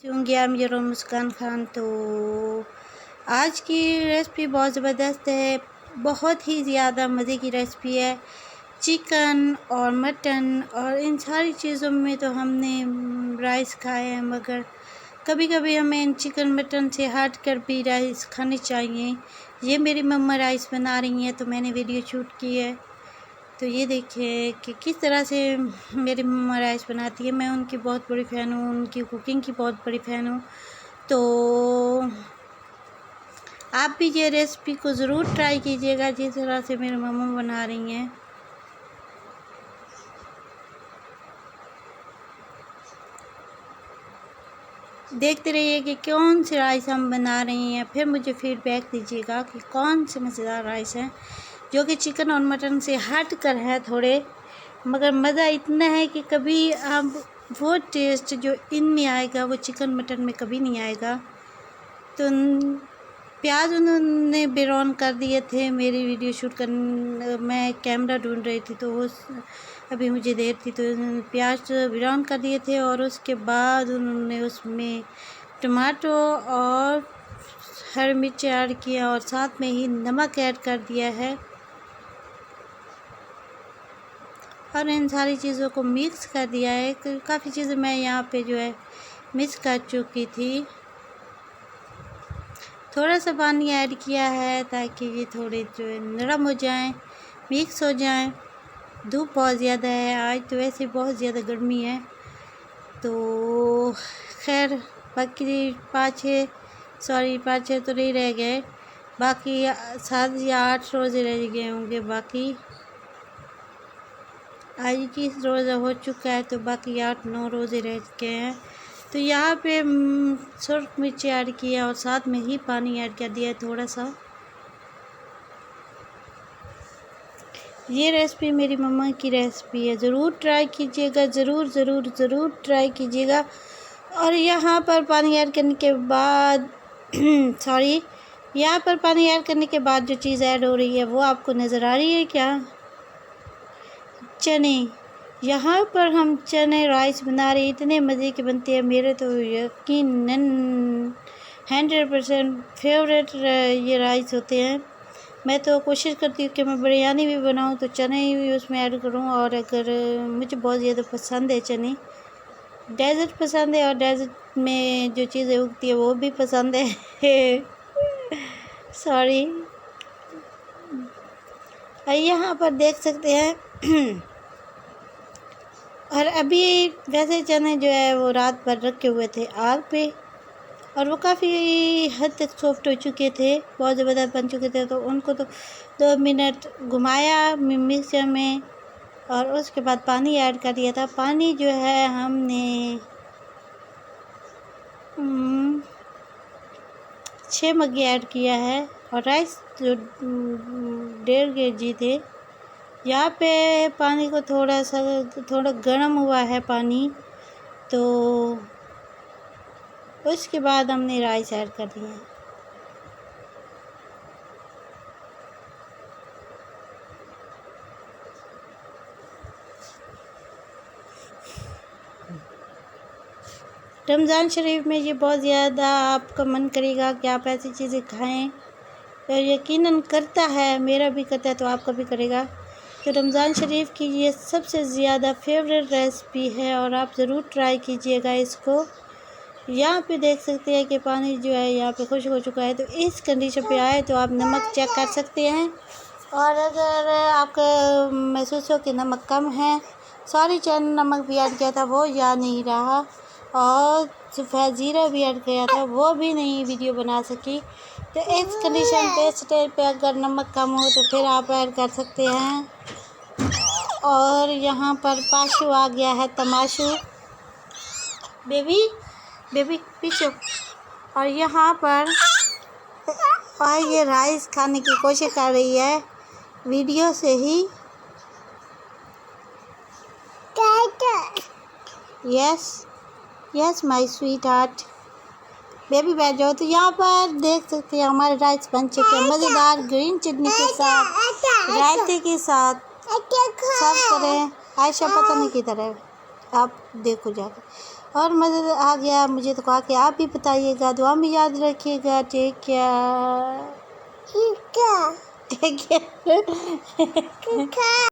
मैं मेरा मुस्कान खान। तो आज की रेसिपी बहुत ज़बरदस्त है, बहुत ही ज़्यादा मज़े की रेसिपी है। चिकन और मटन और इन सारी चीज़ों में तो हमने राइस खाए हैं, मगर कभी कभी हमें इन चिकन मटन से हट कर भी राइस खाने चाहिए। ये मेरी मम्मा राइस बना रही हैं तो मैंने वीडियो शूट की है। तो ये देखिए कि किस तरह से मेरी मम्मा राइस बनाती है। मैं उनकी बहुत बड़ी फ़ैन हूँ, उनकी कुकिंग की बहुत बड़ी फ़ैन हूँ। तो आप भी ये रेसिपी को ज़रूर ट्राई कीजिएगा जिस तरह से मेरी मम्मा बना रही हैं। देखते रहिए कि कौन सी राइस हम बना रही हैं, फिर मुझे फीडबैक दीजिएगा कि कौन से मज़ेदार राइस हैं जो कि चिकन और मटन से हट कर है थोड़े, मगर मज़ा इतना है कि कभी अब वो टेस्ट जो इनमें आएगा वो चिकन मटन में कभी नहीं आएगा। तो प्याज उन्होंने ब्राउन कर दिए थे। मेरी वीडियो शूट कर मैं कैमरा ढूंढ रही थी तो वो अभी मुझे देर थी, तो प्याज ब्राउन कर दिए थे और उसके बाद उन्होंने उसमें टमाटो और हरी मिर्च ऐड किया और साथ में ही नमक ऐड कर दिया है और इन सारी चीज़ों को मिक्स कर दिया है। काफ़ी चीज़ें मैं यहाँ पे जो है मिक्स कर चुकी थी। थोड़ा सा पानी ऐड किया है ताकि ये थोड़े जो है नरम हो जाएं, मिक्स हो जाएं। धूप बहुत ज़्यादा है आज, तो वैसे बहुत ज़्यादा गर्मी है। तो खैर बाकी पाँच छः तो नहीं रह गए, बाकी 7 या 8 रोज़े रह गए होंगे। बाकी आज 21 रोज़ा हो चुका है तो बाकी 8-9 रोज़े रह गए हैं। तो यहाँ पे सुर्ख मिर्च ऐड किया और साथ में ही पानी ऐड कर दिया थोड़ा सा। ये रेसिपी मेरी मम्मा की रेसिपी है, ज़रूर ट्राई कीजिएगा, ज़रूर ज़रूर ज़रूर ट्राई कीजिएगा। और यहाँ पर पानी ऐड करने के बाद यहाँ पर पानी ऐड करने के बाद जो चीज़ ऐड हो रही है वो आपको नज़र आ रही है क्या? चने। यहाँ पर हम चने राइस बना रहे हैं, इतने मज़े के बनते हैं। मेरे तो यकीनन 100% फेवरेट ये राइस होते हैं। मैं तो कोशिश करती हूँ कि मैं बिरयानी भी बनाऊँ तो चने भी उसमें ऐड करूँ। और अगर मुझे बहुत ज़्यादा पसंद है चने, डेज़र्ट पसंद है और डेज़र्ट में जो चीज़ें उगती है वो भी पसंद है सॉरी। यहाँ पर देख सकते हैं और अभी वैसे चने जो है वो रात भर रखे हुए थे आग पे और वो काफ़ी हद तक सॉफ्ट हो चुके थे, बहुत ज़बरदस्त बन चुके थे। तो उनको तो 2 मिनट घुमाया मिक्सर में और उसके बाद पानी ऐड कर दिया था। पानी जो है हमने 6 मग्गे ऐड किया है और राइस जो 1.5 kg थे। यहाँ पे पानी को थोड़ा गर्म हुआ है पानी, तो उसके बाद हमने राइस ऐड कर दिए हैं। रमज़ान शरीफ में ये बहुत ज़्यादा आपका मन करेगा कि आप ऐसी चीज़ें खाएं, तो यकीनन करता है, मेरा भी करता है तो आपका भी करेगा। तो रमज़ान शरीफ की ये सबसे ज़्यादा फेवरेट रेसिपी है और आप ज़रूर ट्राई कीजिएगा इसको। यहाँ पे देख सकते हैं कि पानी जो है यहाँ पे खुश्क हो चुका है। तो इस कंडीशन पे आए तो आप नमक चेक कर सकते हैं और अगर आपका महसूस हो कि नमक कम है, सॉरी चैन नमक भी ऐड किया था वो याद नहीं रहा और सफ़ेद ज़ीरा भी ऐड किया था वो भी नहीं वीडियो बना सकी। तो इस कंडीशन पे स्टेज पे अगर नमक कम हो तो फिर आप ऐड कर सकते हैं। और यहाँ पर पाशु आ गया है, तमाशु बेबी पीछे। और यहाँ पर ये राइस खाने की कोशिश कर रही है वीडियो से ही। Yes my sweetheart, baby बैठ जाओ। तो यहाँ पर देख सकते हैं हमारे राइस बन चुके हैं मज़ेदार ग्रीन चटनी के साथ, रायते के साथ सर्व करें। आयशा पता नहीं किधर है, आप देखो जाकर। और मज़ा आ गया मुझे तो कहा कि आप भी बताइएगा, दुआ में याद रखिएगा। Take care. Take care.